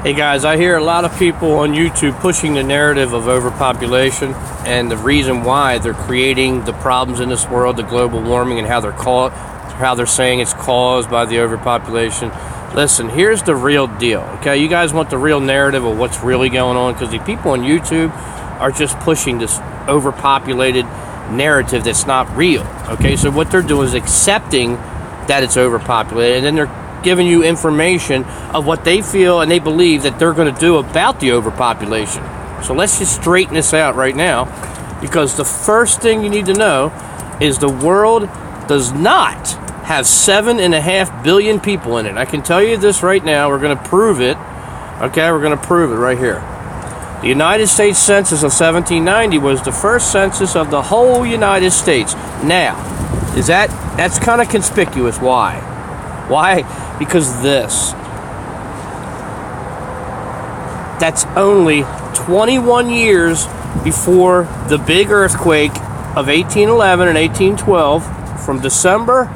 Hey guys, I hear a lot of people on YouTube pushing the narrative of overpopulation and the reason why they're creating the problems in this world, the global warming, and how they're saying it's caused by the overpopulation. Listen, here's the real deal, okay? You guys want the real narrative of what's really going on, because the people on YouTube are just pushing this overpopulated narrative that's not real, okay? So what they're doing is accepting that it's overpopulated, and then they're giving you information of what they feel and they believe that they're going to do about the overpopulation. So let's just straighten this out right now, because the first thing you need to know is the world does not have 7.5 billion people in it. I can tell you this right now. We're going to prove it. Okay, we're going to prove it right here. The United States Census of 1790 was the first census of the whole United States. Now, that's kind of conspicuous. Why? Because that's only 21 years before the big earthquake of 1811 and 1812, from December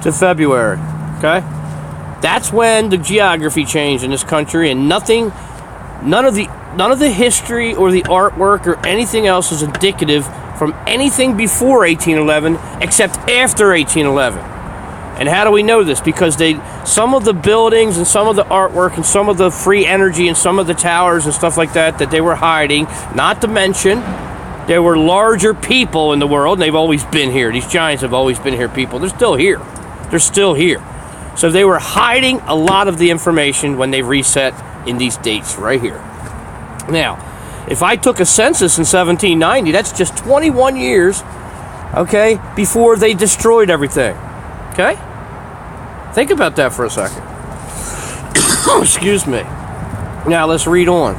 to February, okay? That's when the geography changed in this country, and none of the history or the artwork or anything else is indicative from anything before 1811 except after 1811. And how do we know this? Because some of the buildings and some of the artwork and some of the free energy and some of the towers and stuff like that they were hiding, not to mention there were larger people in the world, and they've always been here. These giants have always been here, people. They're still here. They're still here. So they were hiding a lot of the information when they reset in these dates right here. Now, if I took a census in 1790, that's just 21 years, okay, before they destroyed everything. Okay? Think about that for a second. Excuse me. Now, let's read on.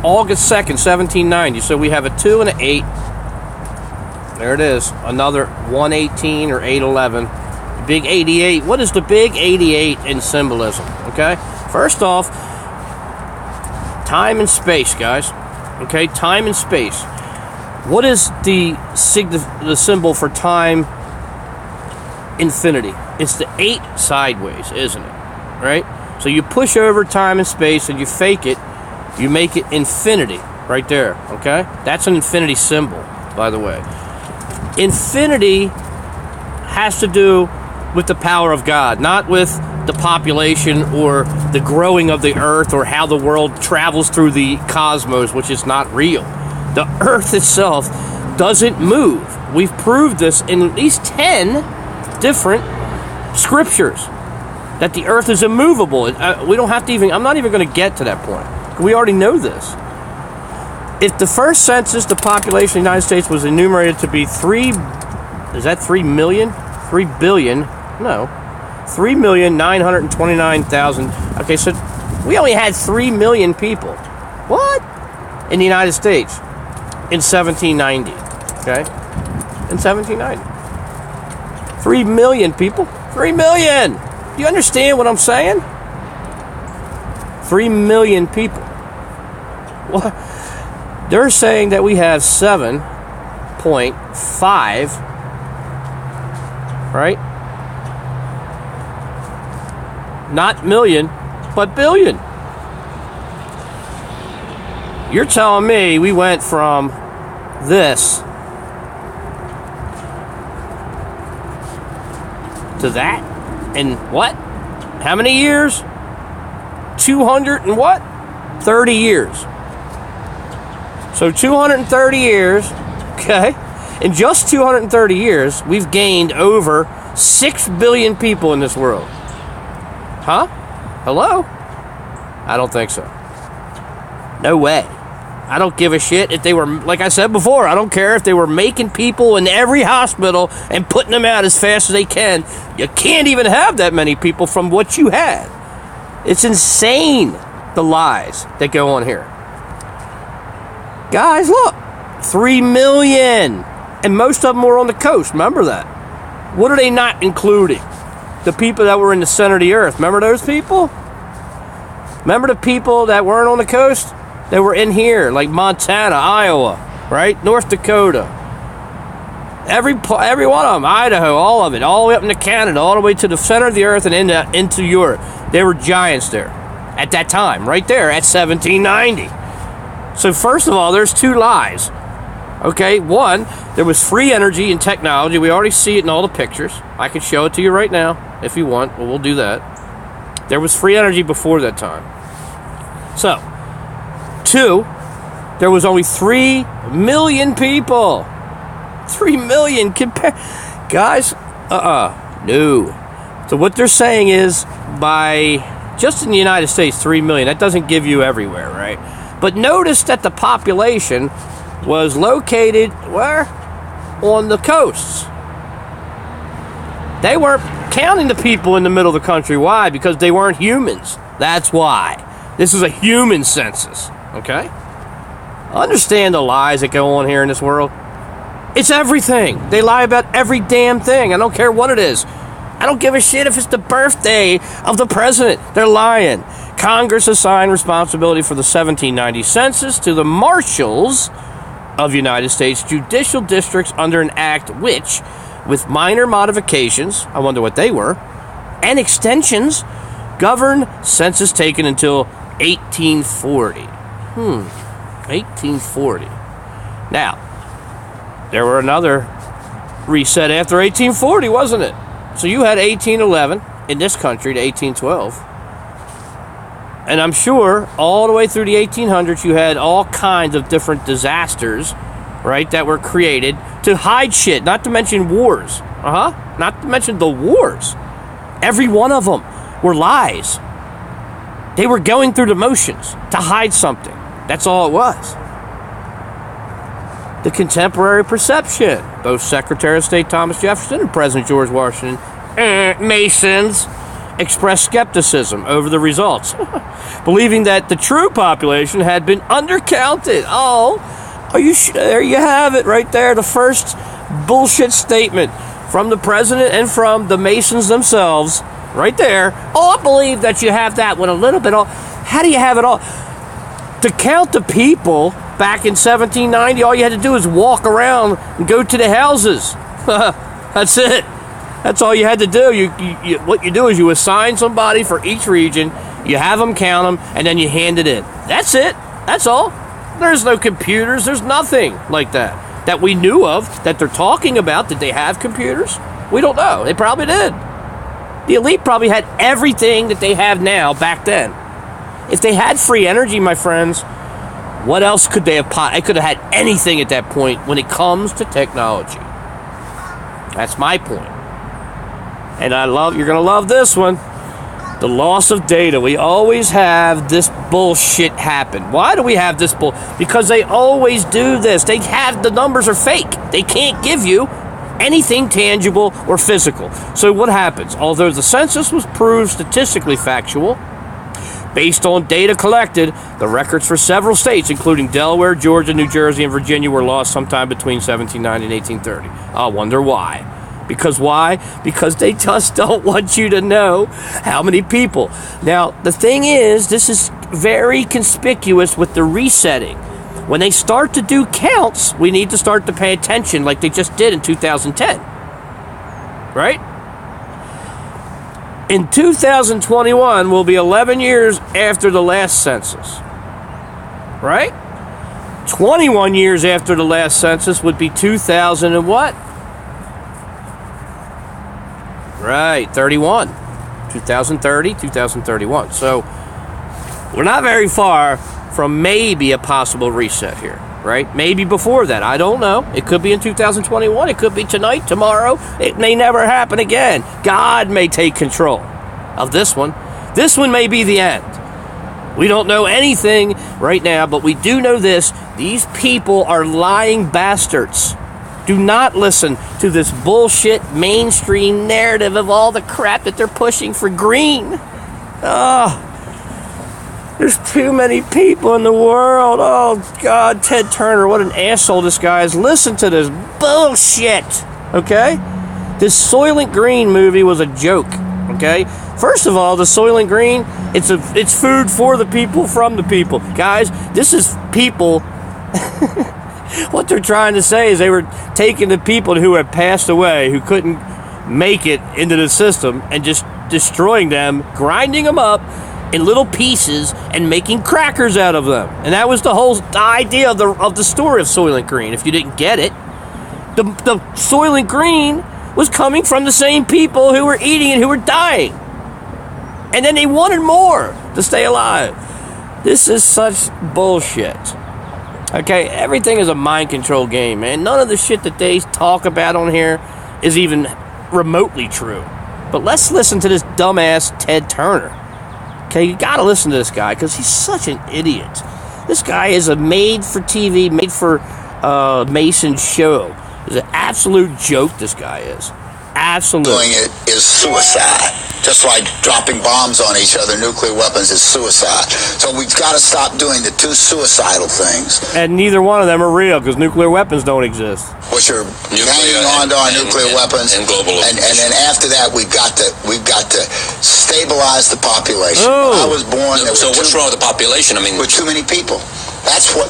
August 2nd, 1790. So we have a 2 and an 8. There it is. Another 118 or 811. Big 88. What is the big 88 in symbolism? Okay? First off, time and space, guys. Okay? Time and space. What is the symbol for time? Infinity. It's the 8 sideways, isn't it? Right? So you push over time and space and you fake it, you make it infinity right there, okay? That's an infinity symbol, by the way. Infinity has to do with the power of God, not with the population or the growing of the earth or how the world travels through the cosmos, which is not real. The earth itself doesn't move. We've proved this in at least 10 different scriptures, that the earth is immovable. We don't have to I'm not even going to get to that point. We already know this. If the first census, the population of the United States was enumerated to be 3 million? 3 billion? No. 3,929,000. Okay, so we only had 3 million people. What? In the United States. In 1790. Okay? In 1790. 3 million people? 3 million! Do you understand what I'm saying? 3 million people. What? They're saying that we have 7.5, right? Not million, but billion. You're telling me we went from this to that in what? How many years? 200 and what? 30 years. So 230 years, okay? In just 230 years, we've gained over 6 billion people in this world. Huh? Hello? I don't think so. No way. I don't give a shit if they were, like I said before, I don't care if they were making people in every hospital and putting them out as fast as they can. You can't even have that many people from what you had. It's insane, the lies that go on here. Guys, look. 3 million. And most of them were on the coast. Remember that. What are they not including? The people that were in the center of the earth. Remember those people? Remember the people that weren't on the coast? They were in here, like Montana, Iowa, right? North Dakota. Every one of them, Idaho, all of it, all the way up into Canada, all the way to the center of the earth and into Europe. They were giants there. at that time, right there at 1790. So first of all, there's two lies. Okay, one, there was free energy and technology. We already see it in all the pictures. I can show it to you right now if you want. Well, we'll do that. There was free energy before that time. So, two, there was only 3 million people. 3 million guys, no. So what they're saying is by just in the United States, 3 million. That doesn't give you everywhere, right? But notice that the population was located where? On the coasts. They weren't counting the people in the middle of the country. Why? Because they weren't humans. That's why. This is a human census, okay? Understand the lies that go on here in this world. It's everything. They lie about every damn thing. I don't care what it is. I don't give a shit if it's the birthday of the president. They're lying. Congress assigned responsibility for the 1790 census to the marshals of United States judicial districts under an act which, with minor modifications, I wonder what they were, and extensions, governed census taken until 1840. 1840. Now, there were another reset after 1840, wasn't it? So you had 1811 in this country to 1812. And I'm sure all the way through the 1800s, you had all kinds of different disasters, right, that were created to hide shit, not to mention wars. Not to mention the wars. Every one of them were lies. They were going through the motions to hide something. That's all it was. The contemporary perception. Both Secretary of State Thomas Jefferson and President George Washington, Masons, expressed skepticism over the results, believing that the true population had been undercounted. There you have it right there. The first bullshit statement from the president and from the Masons themselves right there. I believe that you have that with a little bit all. How do you have it all? To count the people back in 1790, all you had to do is walk around and go to the houses. That's it. That's all you had to do. What you do is you assign somebody for each region, you have them count them, and then you hand it in. That's it. That's all. There's no computers. There's nothing like that we knew of that they're talking about. Did they have computers? We don't know. They probably did. The elite probably had everything that they have now back then. If they had free energy, my friends, what else could they have? They could have had anything at that point when it comes to technology. That's my point. And you're going to love this one. The loss of data. We always have this bullshit happen. Why do we have this bull? Because they always do this. The numbers are fake. They can't give you anything tangible or physical. So what happens? Although the census was proved statistically factual, based on data collected, the records for several states, including Delaware, Georgia, New Jersey, and Virginia, were lost sometime between 1790 and 1830. I wonder why. Because why? Because they just don't want you to know how many people. Now, the thing is, this is very conspicuous with the resetting. When they start to do counts, we need to start to pay attention like they just did in 2010. Right? In 2021 will be 11 years after the last census. Right? 21 years after the last census would be 2000 and what? Right, 31. 2030, 2031. So we're not very far from maybe a possible reset here, right? Maybe before that. I don't know. It could be in 2021. It could be tonight, tomorrow. It may never happen again. God may take control of this one. This one may be the end. We don't know anything right now, but we do know this. These people are lying bastards. Do not listen to this bullshit mainstream narrative of all the crap that they're pushing for green. There's too many people in the world. Oh, God, Ted Turner, what an asshole this guy is. Listen to this bullshit, okay? This Soylent Green movie was a joke, okay? First of all, the Soylent Green, it's food for the people, from the people. Guys, this is people... What they're trying to say is they were taking the people who had passed away, who couldn't make it into the system, and just destroying them, grinding them up, in little pieces and making crackers out of them. And that was the whole idea of the story of Soylent Green. If you didn't get it, the Soylent Green was coming from the same people who were eating and who were dying. And then they wanted more to stay alive. This is such bullshit. Okay, everything is a mind control game, man. None of the shit that they talk about on here is even remotely true. But let's listen to this dumbass Ted Turner. Okay, you gotta listen to this guy because he's such an idiot. This guy is a made-for-TV, made-for-Mason show. He's an absolute joke, this guy is. Absolutely. Doing it is suicide. Just like dropping bombs on each other, nuclear weapons is suicide. So we've got to stop doing the two suicidal things. And neither one of them are real because nuclear weapons don't exist. Which are hanging on to our nuclear weapons, and then after that we've got to stabilize the population. Oh. When I was born. So what's wrong with the population? I mean, with too many people. That's why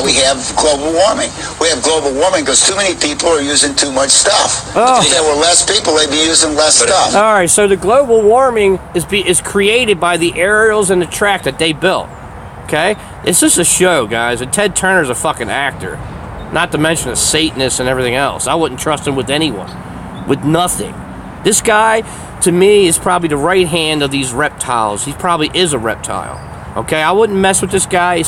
we have global warming. We have global warming because too many people are using too much stuff. Oh. If there were less people, they'd be using less stuff. All right, so the global warming is created by the aerials and the track that they built. Okay? It's just a show, guys. And Ted Turner's a fucking actor. Not to mention a Satanist and everything else. I wouldn't trust him with anyone. With nothing. This guy, to me, is probably the right hand of these reptiles. He probably is a reptile. Okay, I wouldn't mess with this guy.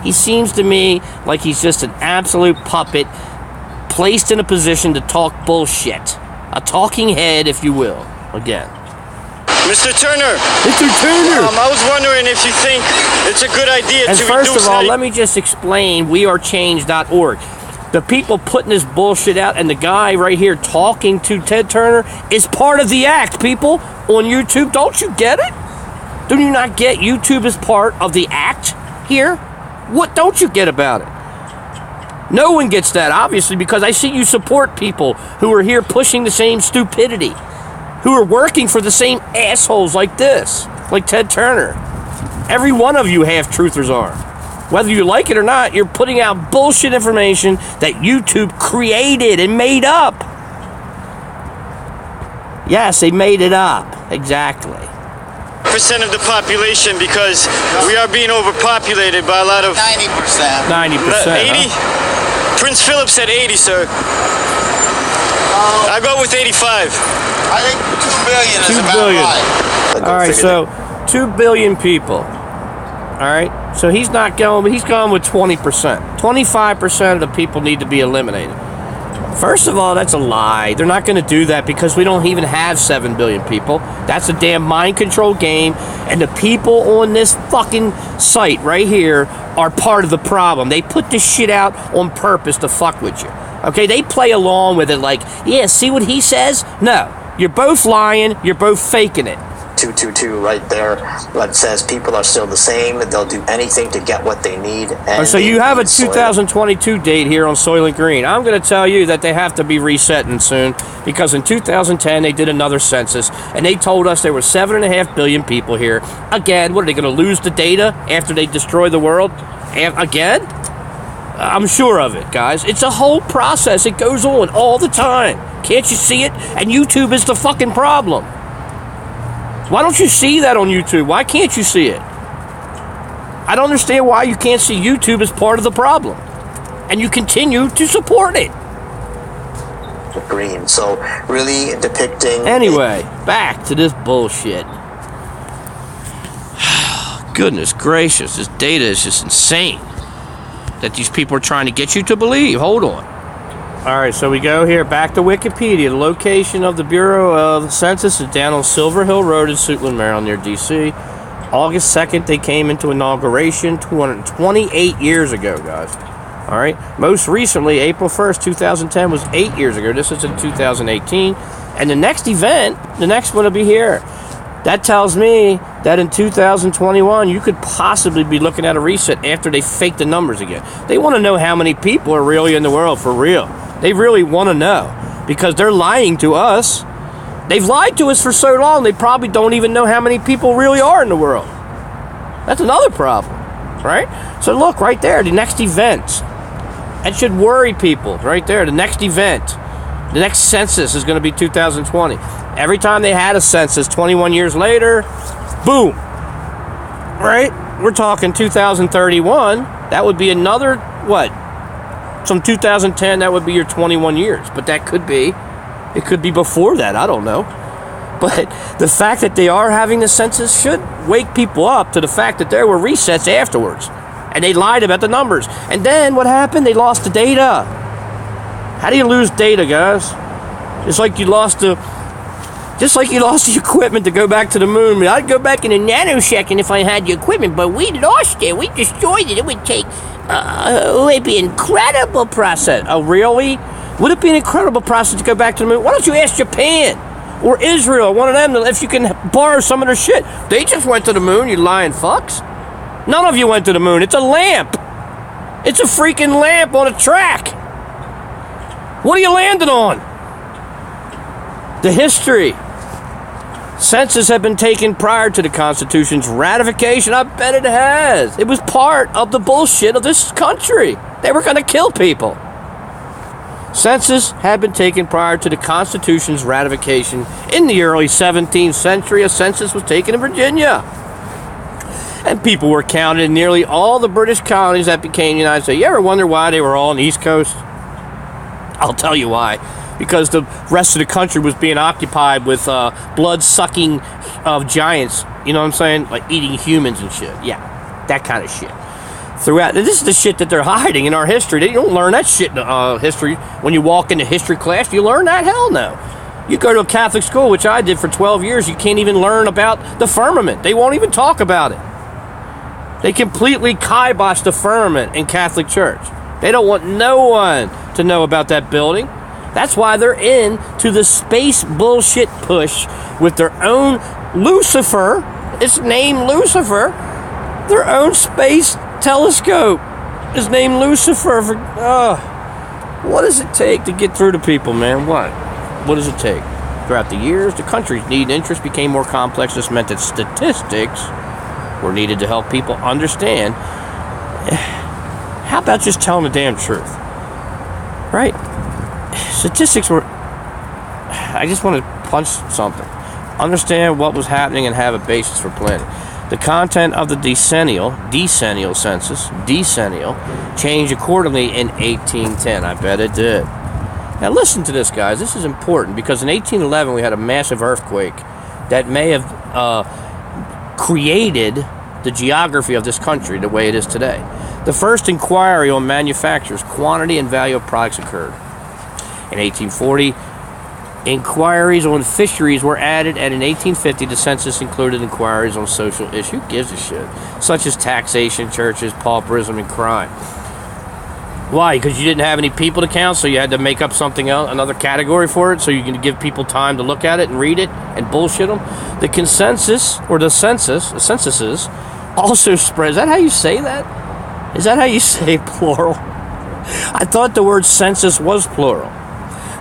He seems to me like he's just an absolute puppet placed in a position to talk bullshit. A talking head, if you will. Again. Mr. Turner! Mr. Turner! I was wondering if you think it's a good idea and to first of all, let me just explain wearechange.org. The people putting this bullshit out and the guy right here talking to Ted Turner is part of the act, people, on YouTube. Don't you get it? Do you not get YouTube is part of the act here? What don't you get about it? No one gets that, obviously, because I see you support people who are here pushing the same stupidity, who are working for the same assholes like this, like Ted Turner. Every one of you half-truthers are. Whether you like it or not, you're putting out bullshit information that YouTube created and made up. Yes, they made it up. Exactly. percent of the population because we are being overpopulated by a lot of 90%. 90%. 80? Huh? Prince Philip said 80, sir. I go with 85. I think 2 billion is 2 about billion. right. All right, so 2 billion people. All right, so he's not going, but he's going with 20%. 25% of the people need to be eliminated. First of all, that's a lie. They're not going to do that because we don't even have 7 billion people. That's a damn mind control game. And the people on this fucking site right here are part of the problem. They put this shit out on purpose to fuck with you. Okay, they play along with it like, yeah, see what he says? No, you're both lying. You're both faking it. 222 right there that says people are still the same. They'll do anything to get what they need. And so you have a 2022 date here on Soylent Green. I'm going to tell you that they have to be resetting soon because in 2010 they did another census and they told us there were 7.5 billion people here. Again, what are they going to lose the data after they destroy the world? Again? I'm sure of it, guys. It's a whole process. It goes on all the time. Can't you see it? And YouTube is the fucking problem. Why don't you see that on YouTube? Why can't you see it? I don't understand why you can't see YouTube as part of the problem. And you continue to support it. Green. So really depicting... Anyway, back to this bullshit. Goodness gracious, this data is just insane. That these people are trying to get you to believe. Hold on. All right, so we go here back to Wikipedia. The location of the Bureau of Census is down on Silver Hill Road in Suitland, Maryland, near D.C. August 2nd, they came into inauguration 228 years ago, guys. All right. Most recently, April 1st, 2010 was 8 years ago. This is in 2018. And the next event, the next one will be here. That tells me that in 2021, you could possibly be looking at a reset after they fake the numbers again. They want to know how many people are really in the world for real. They really want to know because they're lying to us. They've lied to us for so long, they probably don't even know how many people really are in the world. That's another problem, right? So look, right there, the next event. That should worry people, right there, the next event. The next census is going to be 2020. Every time they had a census, 21 years later, boom, right? We're talking 2031. That would be another, what? From 2010, that would be your 21 years. But that could be, it could be before that. I don't know. But the fact that they are having the census should wake people up to the fact that there were resets afterwards. And they lied about the numbers. And then what happened? They lost the data. How do you lose data, guys? Just like you lost the equipment to go back to the moon. I mean, I'd go back in a nanosecond if I had the equipment, but we lost it. We destroyed it. It would take, it'd be an incredible process. Oh, really? Would it be an incredible process to go back to the moon? Why don't you ask Japan or Israel, one of them, if you can borrow some of their shit? They just went to the moon, you lying fucks. None of you went to the moon. It's a lamp. It's a freaking lamp on a track. What are you landing on? The history. Census had been taken prior to the Constitution's ratification. I bet it has. It was part of the bullshit of this country. They were going to kill people. Census had been taken prior to the Constitution's ratification. In the early 17th century, a census was taken in Virginia. And people were counted in nearly all the British colonies that became the United States. You ever wonder why they were all on the East Coast? I'll tell you why. Because the rest of the country was being occupied with blood-sucking giants. You know what I'm saying? Like eating humans and shit. Yeah, that kind of shit. Throughout, this is the shit that they're hiding in our history. They don't learn that shit in history. When you walk into history class, do you learn that? Hell no. You go to a Catholic school, which I did for 12 years, you can't even learn about the firmament. They won't even talk about it. They completely kibosh the firmament in Catholic Church. They don't want no one to know about that building. That's why they're into the space bullshit push with their own Lucifer. It's named Lucifer. Their own space telescope is named Lucifer. What does it take to get through to people, man? What does it take? Throughout the years, the country's need and interest became more complex. This meant that statistics were needed to help people understand. How about just telling the damn truth? Right? Statistics were... I just want to punch something. Understand what was happening and have a basis for planning. The content of the decennial census, changed accordingly in 1810. I bet it did. Now listen to this, guys. This is important because in 1811 we had a massive earthquake that may have created the geography of this country the way it is today. The first inquiry on manufacturers, quantity, and value of products occurred. In 1840, inquiries on fisheries were added, and in 1850, the census included inquiries on social issues. Who gives a shit? Such as taxation, churches, pauperism, and crime. Why? Because you didn't have any people to count, so you had to make up something else, another category for it, so you can give people time to look at it and read it and bullshit them. The consensus, or the censuses, also spread. Is that how you say that? Is that how you say plural? I thought the word census was plural.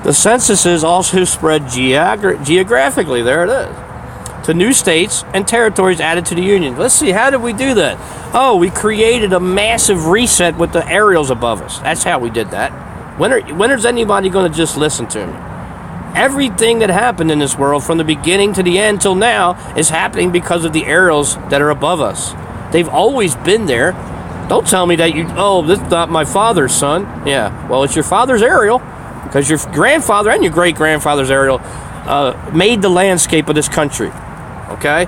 The censuses also spread geographically, there it is, to new states and territories added to the Union. Let's see, how did we do that? Oh, we created a massive reset with the aerials above us. That's how we did that. When is anybody going to just listen to me? Everything that happened in this world from the beginning to the end till now is happening because of the aerials that are above us. They've always been there. Don't tell me that this is not my father's son. Yeah, well, it's your father's aerial. Because your grandfather and your great-grandfather's aerial made the landscape of this country, okay?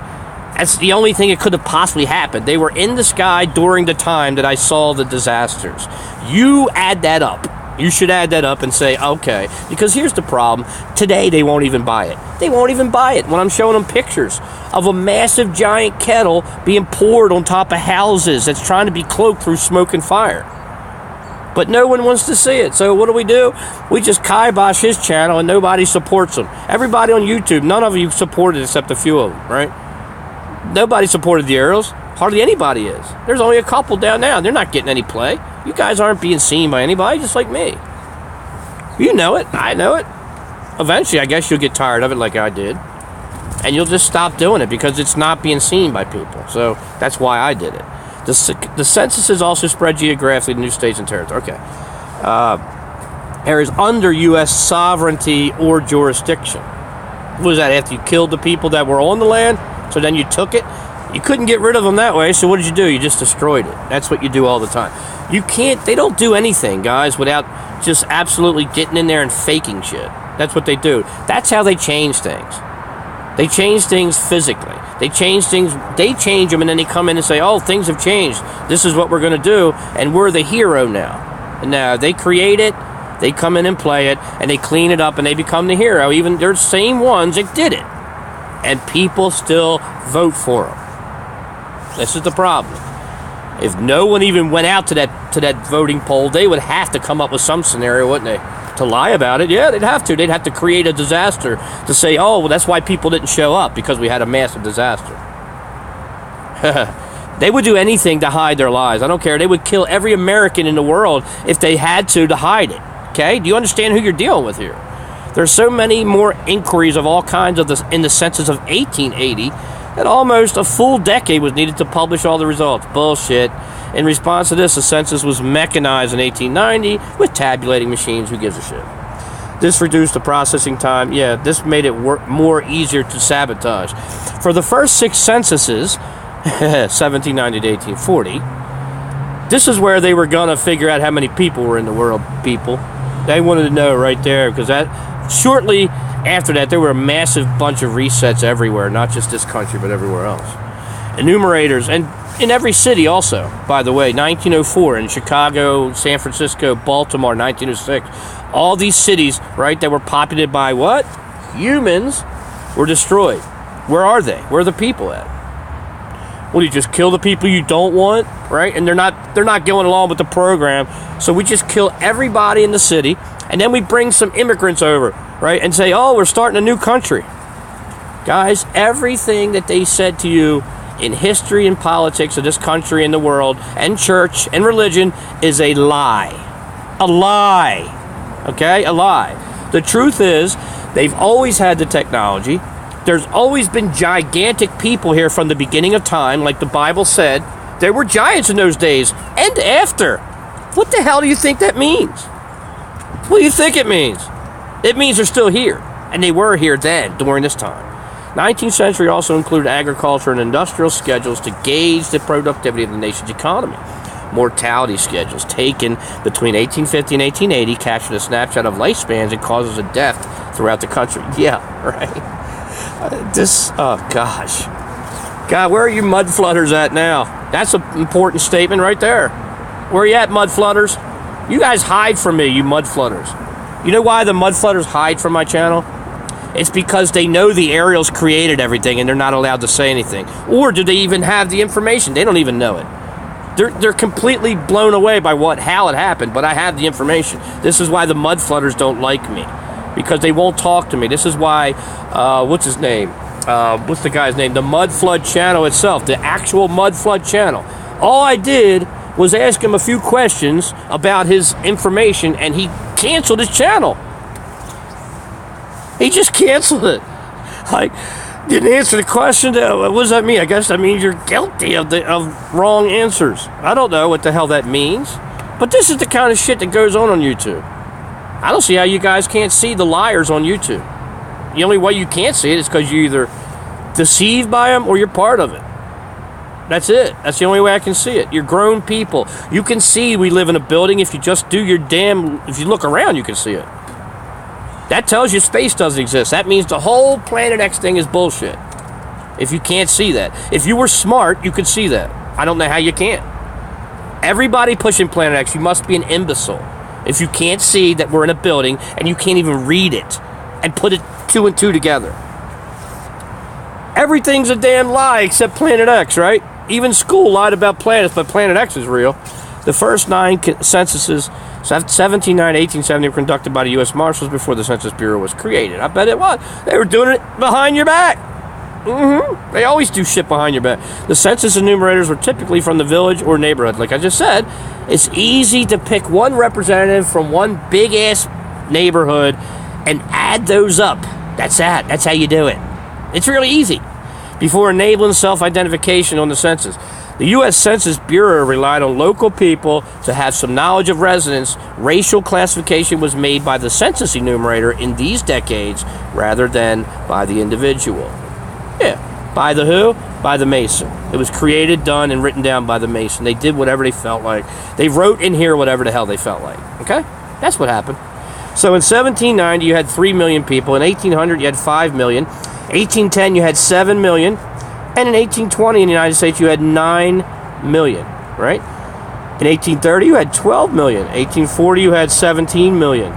That's the only thing that could have possibly happened. They were in the sky during the time that I saw the disasters. You add that up. You should add that up and say, okay, because here's the problem. Today, they won't even buy it. They won't even buy it when I'm showing them pictures of a massive giant kettle being poured on top of houses that's trying to be cloaked through smoke and fire. But no one wants to see it. So what do? We just kibosh his channel and nobody supports him. Everybody on YouTube, none of you supported except a few of them, right? Nobody supported the aerials. Hardly anybody is. There's only a couple down now. They're not getting any play. You guys aren't being seen by anybody, just like me. You know it. I know it. Eventually, I guess you'll get tired of it like I did. And you'll just stop doing it because it's not being seen by people. So that's why I did it. The censuses also spread geographically to new states and territories. Okay. Areas under U.S. sovereignty or jurisdiction. What was that, after you killed the people that were on the land? So then you took it? You couldn't get rid of them that way, so what did you do? You just destroyed it. That's what you do all the time. You can't, they don't do anything, guys, without just absolutely getting in there and faking shit. That's what they do. That's how they change things. They change things physically. They change things, they change them, and then they come in and say, oh, things have changed. This is what we're going to do, and we're the hero now. And now they create it, they come in and play it, and they clean it up, and they become the hero. Even they're the same ones that did it. And people still vote for them. This is the problem. If no one even went out to that voting poll, they would have to come up with some scenario, wouldn't they? To lie about it. Yeah, they'd have to. They'd have to create a disaster to say, oh, well, that's why people didn't show up, because we had a massive disaster. They would do anything to hide their lies. I don't care. They would kill every American in the world if they had to hide it. Okay? Do you understand who you're dealing with here? There's so many more inquiries of all kinds of this in the census of 1880 that almost a full decade was needed to publish all the results. Bullshit. In response to this, the census was mechanized in 1890 with tabulating machines. Who gives a shit? This reduced the processing time. Yeah, this made it more easier to sabotage. For the first 6 censuses, 1790 to 1840, this is where they were going to figure out how many people were in the world, people. They wanted to know right there, because that shortly after that, there were a massive bunch of resets everywhere, not just this country, but everywhere else. Enumerators, and in every city also, by the way, 1904 in Chicago, San Francisco, Baltimore, 1906. All these cities, right, that were populated by what? Humans, were destroyed. Where are they? Where are the people at? Well, you just kill the people you don't want, right? And they're not going along with the program. So we just kill everybody in the city, and then we bring some immigrants over, right? And say, oh, we're starting a new country. Guys, everything that they said to you in history and politics of this country and the world and church and religion is a lie. A lie. Okay? A lie. The truth is, they've always had the technology. There's always been gigantic people here from the beginning of time, like the Bible said. There were giants in those days and after. What the hell do you think that means? What do you think it means? It means they're still here, and they were here then, during this time. 19th century also included agriculture and industrial schedules to gauge the productivity of the nation's economy. Mortality schedules taken between 1850 and 1880 captured a snapshot of lifespans and causes of death throughout the country. Yeah, right. Oh gosh. God, where are you mud flutters at now? That's an important statement right there. Where are you at, mud flutters? You guys hide from me, you mud flutters. You know why the mud flutters hide from my channel? It's because they know the aerials created everything and they're not allowed to say anything. Or do they even have the information? They don't even know it. They're completely blown away by how it happened, but I have the information. This is why the mud flutters don't like me, because they won't talk to me. This is why, what's his name? What's the guy's name? The Mud Flood channel itself, the actual Mud Flood channel. All I did was ask him a few questions about his information, and he canceled his channel. He just canceled it. Like, didn't answer the question. What does that mean? I guess that means you're guilty of wrong answers. I don't know what the hell that means. But this is the kind of shit that goes on YouTube. I don't see how you guys can't see the liars on YouTube. The only way you can't see it is because you're either deceived by them or you're part of it. That's it. That's the only way I can see it. You're grown people. You can see we live in a building. If you just do if you look around, you can see it. That tells you space doesn't exist. That means the whole Planet X thing is bullshit. If you can't see that. If you were smart, you could see that. I don't know how you can't. Everybody pushing Planet X, you must be an imbecile. If you can't see that we're in a building and you can't even read it and put it 2 and 2 together. Everything's a damn lie except Planet X, right? Even school lied about planets, but Planet X is real. The first 9 censuses, 1790 1870, were conducted by the U.S. Marshals before the Census Bureau was created. I bet it was. They were doing it behind your back. They always do shit behind your back. The census enumerators were typically from the village or neighborhood. Like I just said, it's easy to pick one representative from one big-ass neighborhood and add those up. That's that. That's how you do it. It's really easy. Before enabling self-identification on the census, the U.S. Census Bureau relied on local people to have some knowledge of residents. Racial classification was made by the census enumerator in these decades rather than by the individual. Yeah. By the who? By the Mason. It was created, done, and written down by the Mason. They did whatever they felt like. They wrote in here whatever the hell they felt like. Okay? That's what happened. So in 1790, you had 3 million people. In 1800, you had 5 million. 1810, you had 7 million. And in 1820, in the United States, you had 9 million. Right? In 1830, you had 12 million. 1840, you had 17 million.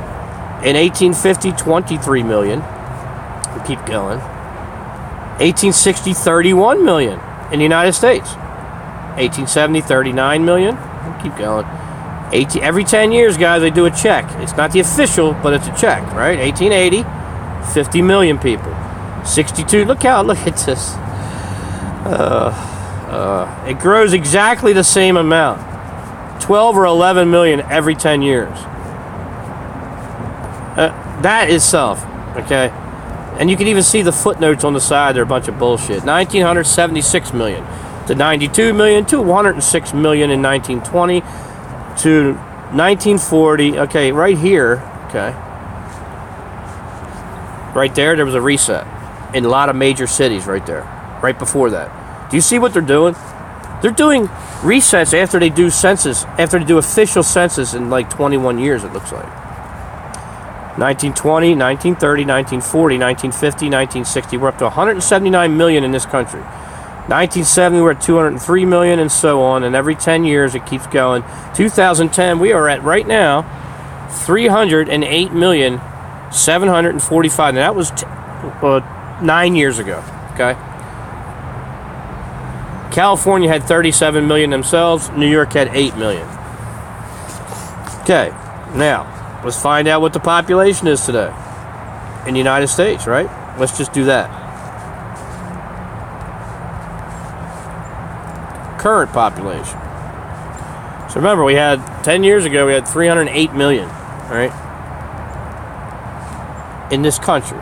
In 1850, 23 million. We'll keep going. 1860, 31 million in the United States. 1870, 39 million. We'll keep going. Every 10 years, guys, they do a check. It's not the official, but it's a check, right? 1880, 50 million people. 62, look at this. It grows exactly the same amount. 12 or 11 million every 10 years. That itself, okay? And you can even see the footnotes on the side. They're a bunch of bullshit. 1976 million to 92 million to 106 million in 1920 to 1940. Okay, right here, okay. Right there was a reset in a lot of major cities right there. Right before that. Do you see what they're doing? They're doing resets after they do census, after they do official census in like 21 years, it looks like. 1920, 1930, 1940, 1950, 1960. We're up to 179 million in this country. 1970, we're at 203 million, and so on. And every 10 years, it keeps going. 2010, we are at right now 308 million 745. And that was 9 years ago. Okay. California had 37 million themselves. New York had 8 million. Okay. Now, let's find out what the population is today in the United States, right? Let's just do that. Current population. So remember, we had 10 years ago, we had 308 million, right? In this country.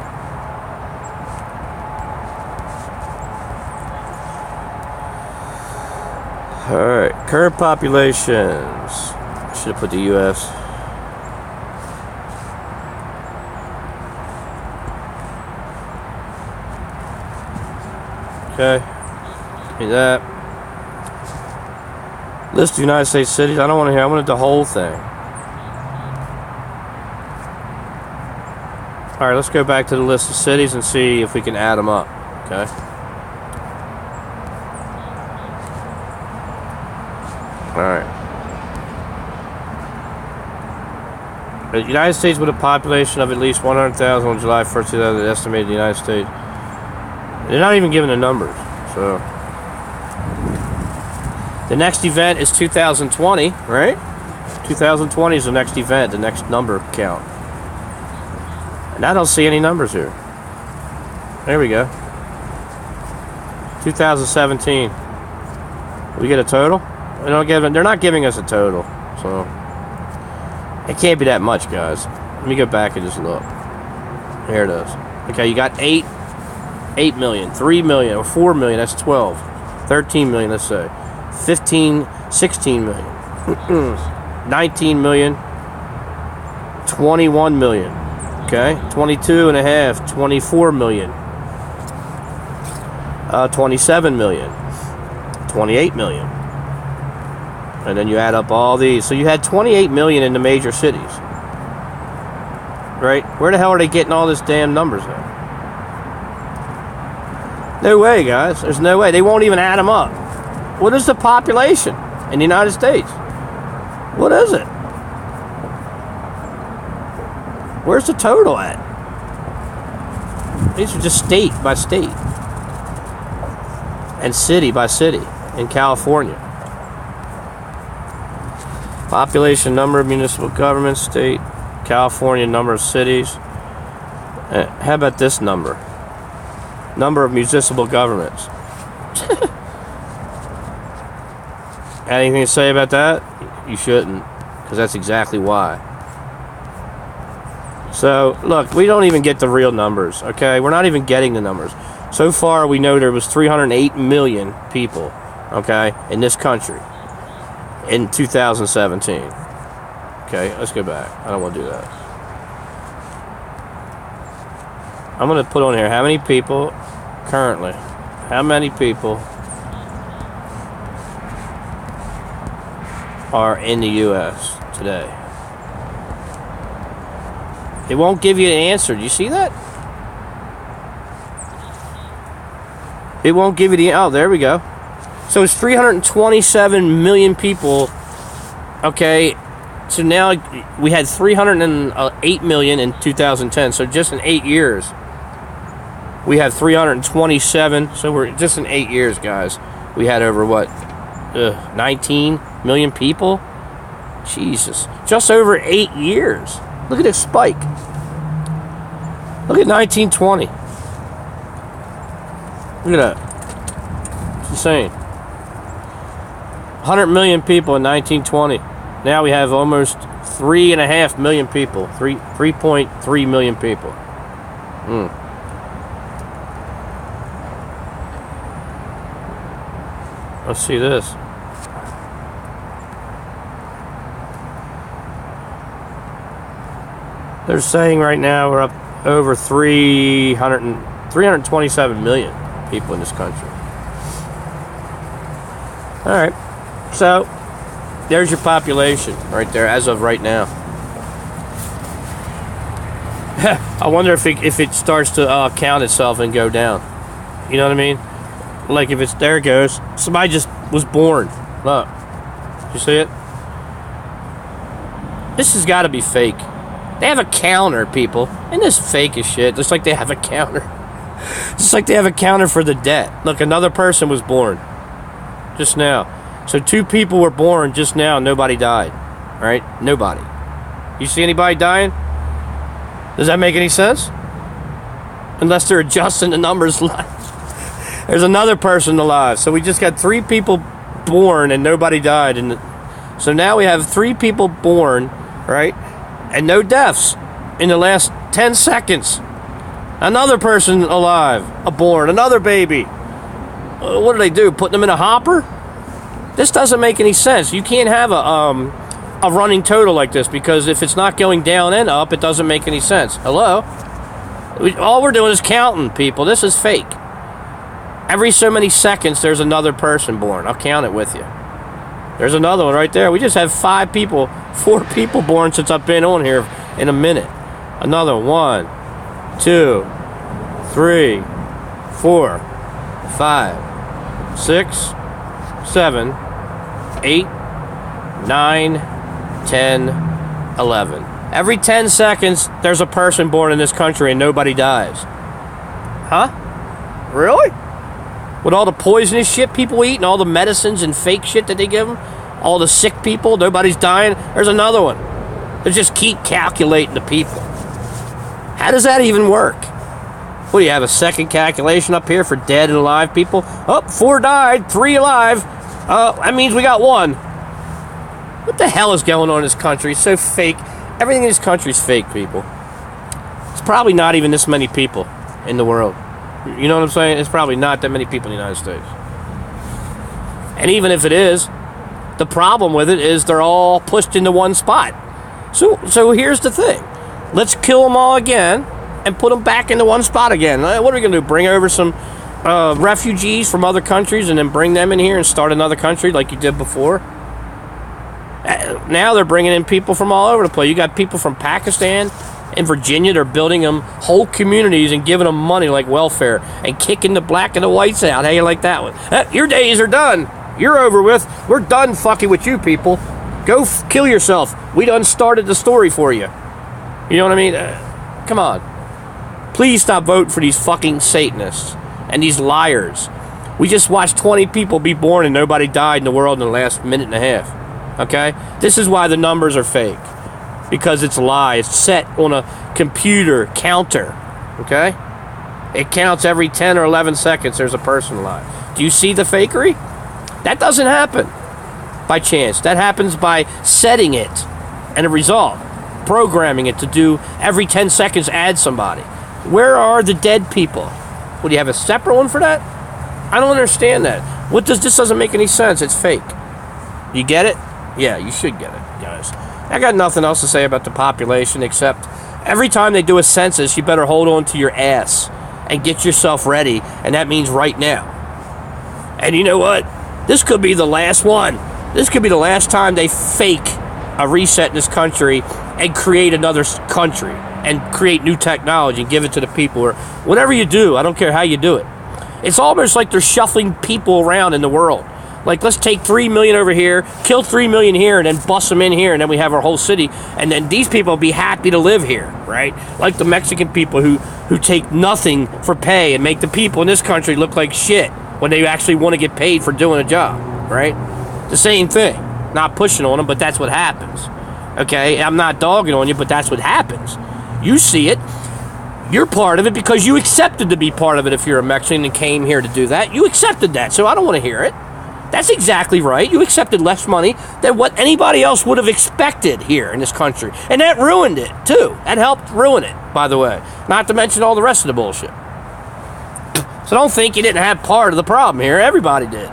All right, current populations. Should have put the U.S. Okay, do that. List of United States cities. I don't want to hear. I wanted the whole thing. All right, let's go back to the list of cities and see if we can add them up. Okay. All right. The United States with a population of at least 100,000 on July 1st, 2000, estimated the United States. They're not even giving the numbers. So the next event is 2020, right? 2020 is the next event, the next number count. And I don't see any numbers here. There we go. 2017. We get a total? They're not giving us a total. So it can't be that much, guys. Let me go back and just look. Here it is. Okay, you got 8 million, 3 million, or 4 million, that's 12. 13 million, let's say. 15, 16 million. 19 million. 21 million. Okay, 22 and a half, 24 million. 27 million. 28 million. And then you add up all these. So you had 28 million in the major cities. Right? Where the hell are they getting all this damn numbers at? No way, guys. There's no way. They won't even add them up. What is the population in the United States? What is it? Where's the total at? These are just state by state. And city by city in California. Population, number of municipal governments, state, California, number of cities. How about this number? Number of municipal governments. Anything to say about that? You shouldn't, because that's exactly why. So, look, we don't even get the real numbers, okay? We're not even getting the numbers. So far, we know there was 308 million people, okay, in this country in 2017. Okay, let's go back. I don't want to do that. I'm going to put on here how many people currently How many people are in the U.S. today? It won't give you an answer. Do you see that? It won't give you the... Oh, there we go. So it's 327 million people. Okay. So now we had 308 million in 2010. So just in 8 years, we have 327. So we're just in 8 years, guys. We had over what? 19 million people? Jesus. Just over 8 years. Look at this spike. Look at 1920. Look at that. It's insane. 100 million people in 1920. Now we have almost 3.5 million people. 3.3 million people. Let's see this. They're saying right now we're up over 327 million people in this country. All right. So, there's your population right there as of right now. I wonder if it starts to count itself and go down. You know what I mean? Like if it's, there it goes. Somebody just was born. Look. You see it? This has got to be fake. They have a counter, people. And this fake as shit. Just like they have a counter. Just like they have a counter for the debt. Look, another person was born. Just now. So 2 people were born just now. Nobody died. Right? Nobody. You see anybody dying? Does that make any sense? Unless they're adjusting the numbers. There's another person alive. So we just got 3 people born and nobody died. And so now we have 3 people born, right? And no deaths in the last 10 seconds. Another person alive, born, another baby. What do? Putting them in a hopper? This doesn't make any sense. You can't have a running total like this because if it's not going down and up, it doesn't make any sense. Hello? All we're doing is counting, people. This is fake. Every so many seconds, there's another person born. I'll count it with you. There's another one right there. We just have 4 people born since I've been on here in a minute. Another 1, 2, 3, 4, 5, 6, 7, 8, 9, 10, 11. Every 10 seconds, there's a person born in this country and nobody dies. Huh? Really? With all the poisonous shit people eat and all the medicines and fake shit that they give them, all the sick people, nobody's dying. There's another one. They just keep calculating the people. How does that even work? What do you have, a second calculation up here for dead and alive people? Oh, 4 died, 3 alive. That means we got 1. What the hell is going on in this country? It's so fake. Everything in this country is fake, people. It's probably not even this many people in the world. You know what I'm saying? It's probably not that many people in the United States. And even if it is, the problem with it is they're all pushed into one spot. So here's the thing. Let's kill them all again and put them back into one spot again. What are we going to do? Bring over some refugees from other countries and then bring them in here and start another country like you did before? Now they're bringing in people from all over the place. You got people from Pakistan and Virginia. They're building them whole communities and giving them money like welfare and kicking the black and the whites out. How you like that one? Your days are done. You're over with. We're done fucking with you people. Go kill yourself. We done started the story for you. You know what I mean? Come on. Please stop voting for these fucking Satanists and these liars. We just watched 20 people be born and nobody died in the world in the last minute and a half. Okay? This is why the numbers are fake. Because it's a lie. It's set on a computer counter. Okay? It counts every 10 or 11 seconds there's a person alive. Do you see the fakery? That doesn't happen by chance. That happens by setting it and a result. Programming it to do every 10 seconds add somebody. Where are the dead people? Would you have a separate one for that? I don't understand that. This doesn't make any sense. It's fake. You get it? Yeah, you should get it, guys. I got nothing else to say about the population except every time they do a census, you better hold on to your ass and get yourself ready, and that means right now. And you know what? This could be the last one. This could be the last time they fake a reset in this country and create another country and create new technology and give it to the people, or whatever you do. I don't care how you do it. It's almost like they're shuffling people around in the world. Like, let's take 3 million over here, kill 3 million here, and then bust them in here, and then we have our whole city. And then these people will be happy to live here, right? Like the Mexican people who take nothing for pay and make the people in this country look like shit when they actually want to get paid for doing a job, right? The same thing. Not pushing on them, but that's what happens. Okay? I'm not dogging on you, but that's what happens. You see it. You're part of it because you accepted to be part of it if you're a Mexican and came here to do that. You accepted that, so I don't want to hear it. That's exactly right. You accepted less money than what anybody else would have expected here in this country. And that ruined it, too. That helped ruin it, by the way. Not to mention all the rest of the bullshit. So don't think you didn't have part of the problem here. Everybody did.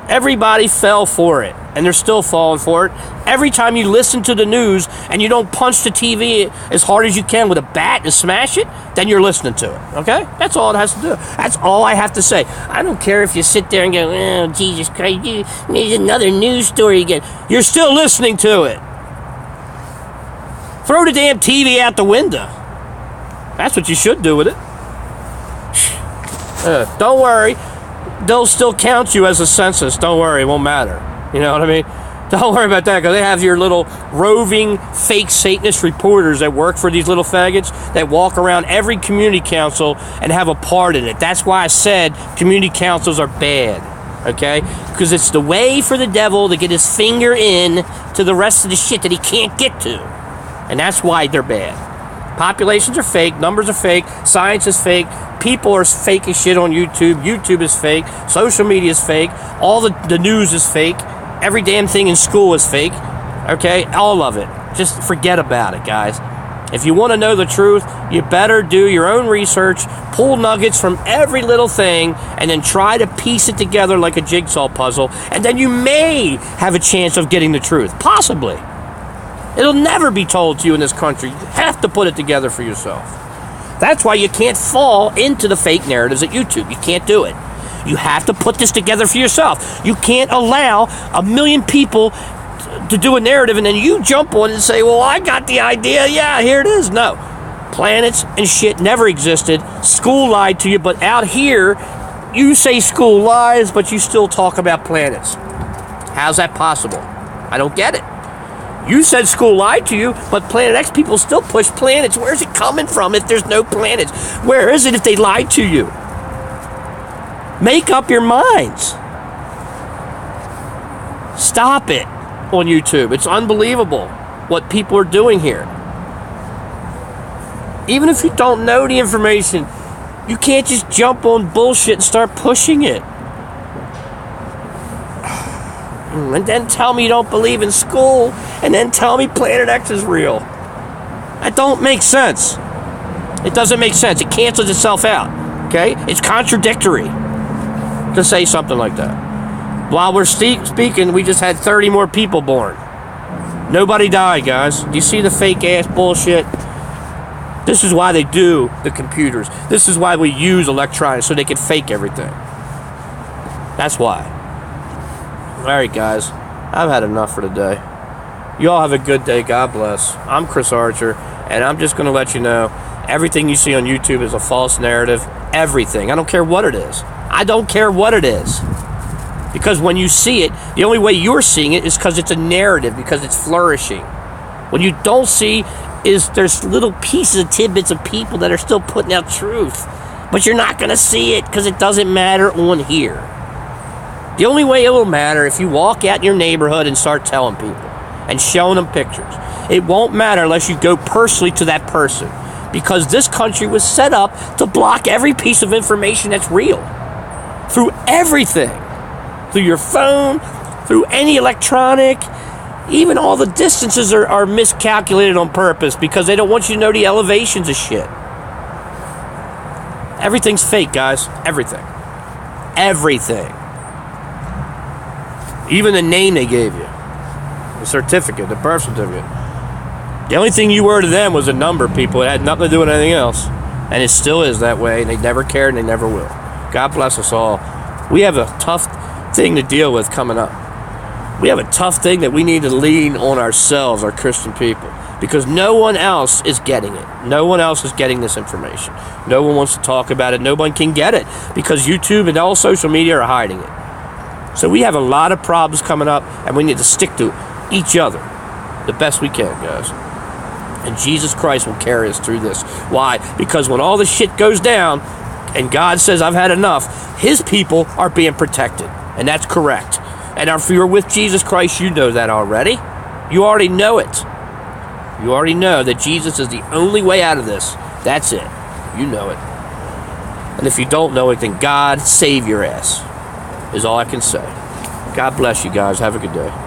Everybody fell for it. And they're still falling for it. Every time you listen to the news and you don't punch the TV as hard as you can with a bat and smash it, then you're listening to it, okay? That's all it has to do. That's all I have to say. I don't care if you sit there and go, oh, Jesus Christ, there's another news story again. You're still listening to it. Throw the damn TV out the window. That's what you should do with it. Don't worry. They'll still count you as a census. Don't worry, it won't matter. You know what I mean? Don't worry about that, because they have your little roving fake Satanist reporters that work for these little faggots that walk around every community council and have a part in it. That's why I said community councils are bad, okay? Because it's the way for the devil to get his finger in to the rest of the shit that he can't get to. And that's why they're bad. Populations are fake, numbers are fake, science is fake, people are fake as shit on YouTube, YouTube is fake, social media is fake, all the news is fake, every damn thing in school is fake, okay? All of it. Just forget about it, guys. If you want to know the truth, you better do your own research, pull nuggets from every little thing, and then try to piece it together like a jigsaw puzzle, and then you may have a chance of getting the truth. Possibly. It'll never be told to you in this country. You have to put it together for yourself. That's why you can't fall into the fake narratives at YouTube. You can't do it. You have to put this together for yourself. You can't allow 1 million people to do a narrative and then you jump on it and say, well, I got the idea. Yeah, here it is. No. Planets and shit never existed. School lied to you, but out here, you say school lies, but you still talk about planets. How's that possible? I don't get it. You said school lied to you, but Planet X people still push planets. Where's it coming from if there's no planets? Where is it if they lied to you? Make up your minds. Stop it on YouTube. It's unbelievable what people are doing here. Even if you don't know the information, you can't just jump on bullshit and start pushing it. And then tell me you don't believe in school, and then tell me Planet X is real. That don't make sense. It doesn't make sense. It cancels itself out, okay? It's contradictory to say something like that. While we're speaking, we just had 30 more people born. Nobody died, guys. Do you see the fake-ass bullshit? This is why they do the computers. This is why we use electronics, so they can fake everything. That's why. Alright, guys. I've had enough for today. You all have a good day. God bless. I'm Chris Archer, and I'm just going to let you know, everything you see on YouTube is a false narrative. Everything. I don't care what it is. I don't care what it is. Because when you see it, the only way you're seeing it is because it's a narrative, because it's flourishing. What you don't see is there's little pieces of tidbits of people that are still putting out truth. But you're not going to see it because it doesn't matter on here. The only way it will matter if you walk out in your neighborhood and start telling people and showing them pictures. It won't matter unless you go personally to that person, because this country was set up to block every piece of information that's real. Through everything. Through your phone, through any electronic. Even all the distances are miscalculated on purpose because they don't want you to know the elevations of shit. Everything's fake, guys. Everything. Everything. Even the name they gave you. The certificate, the birth certificate. The only thing you were to them was a number, people. It had nothing to do with anything else. And it still is that way, and they never cared and they never will. God bless us all. We have a tough thing to deal with coming up. We have a tough thing that we need to lean on ourselves, our Christian people, because no one else is getting it. No one else is getting this information. No one wants to talk about it. No one can get it because YouTube and all social media are hiding it. So we have a lot of problems coming up, and we need to stick to each other the best we can, guys. And Jesus Christ will carry us through this. Why? Because when all this shit goes down and God says, I've had enough, his people are being protected. And that's correct. And if you're with Jesus Christ, you know that already. You already know it. You already know that Jesus is the only way out of this. That's it. You know it. And if you don't know it, then God save your ass, is all I can say. God bless you guys. Have a good day.